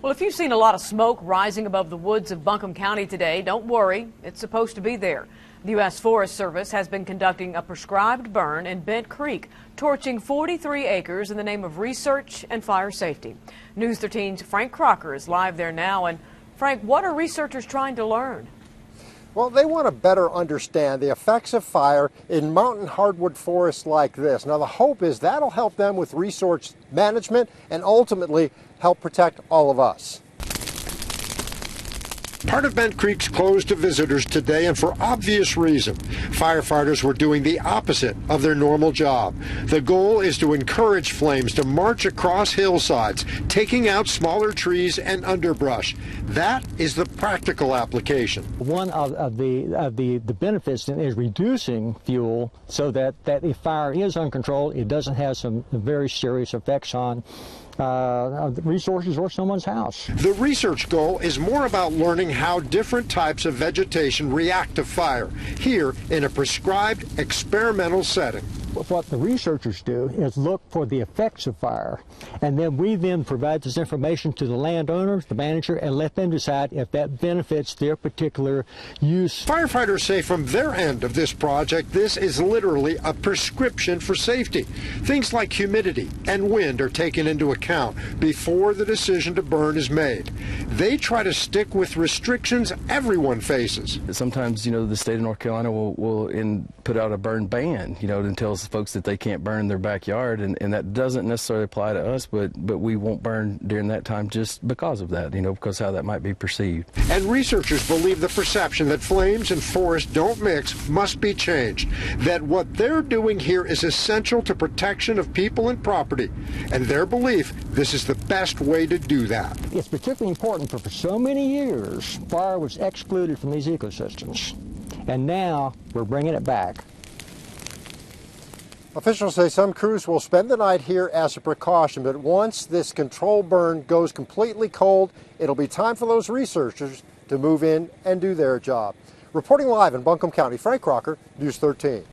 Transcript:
Well, if you've seen a lot of smoke rising above the woods of Buncombe County today, don't worry. It's supposed to be there. The U.S. Forest Service has been conducting a prescribed burn in Bent Creek, torching 43 acres in the name of research and fire safety. News 13's Frank Crocker is live there now. And Frank, what are researchers trying to learn? Well, they want to better understand the effects of fire in mountain hardwood forests like this. Now, the hope is that'll help them with resource management and ultimately help protect all of us. Part of Bent Creek's closed to visitors today, and for obvious reason. Firefighters were doing the opposite of their normal job. The goal is to encourage flames to march across hillsides, taking out smaller trees and underbrush. That is the practical application. One of the benefits is reducing fuel so that if fire is uncontrolled, it doesn't have some very serious effects on resources or someone's house. The research goal is more about learning how different types of vegetation react to fire, here in a prescribed experimental setting. What the researchers do is look for the effects of fire, and then we provide this information to the landowners, the manager, and let them decide if that benefits their particular use. Firefighters say from their end of this project, this is literally a prescription for safety. Things like humidity and wind are taken into account before the decision to burn is made. They try to stick with restrictions everyone faces. Sometimes, the state of North Carolina will put out a burn ban, and tells folks that they can't burn in their backyard, and that doesn't necessarily apply to us, but we won't burn during that time just because of that, because how that might be perceived. And researchers believe the perception that flames and forests don't mix must be changed, that what they're doing here is essential to protection of people and property, and their belief this is the best way to do that. It's particularly important for so many years, fire was excluded from these ecosystems, and now we're bringing it back. Officials say some crews will spend the night here as a precaution, but once this control burn goes completely cold, it'll be time for those researchers to move in and do their job. Reporting live in Buncombe County, Frank Crocker, News 13.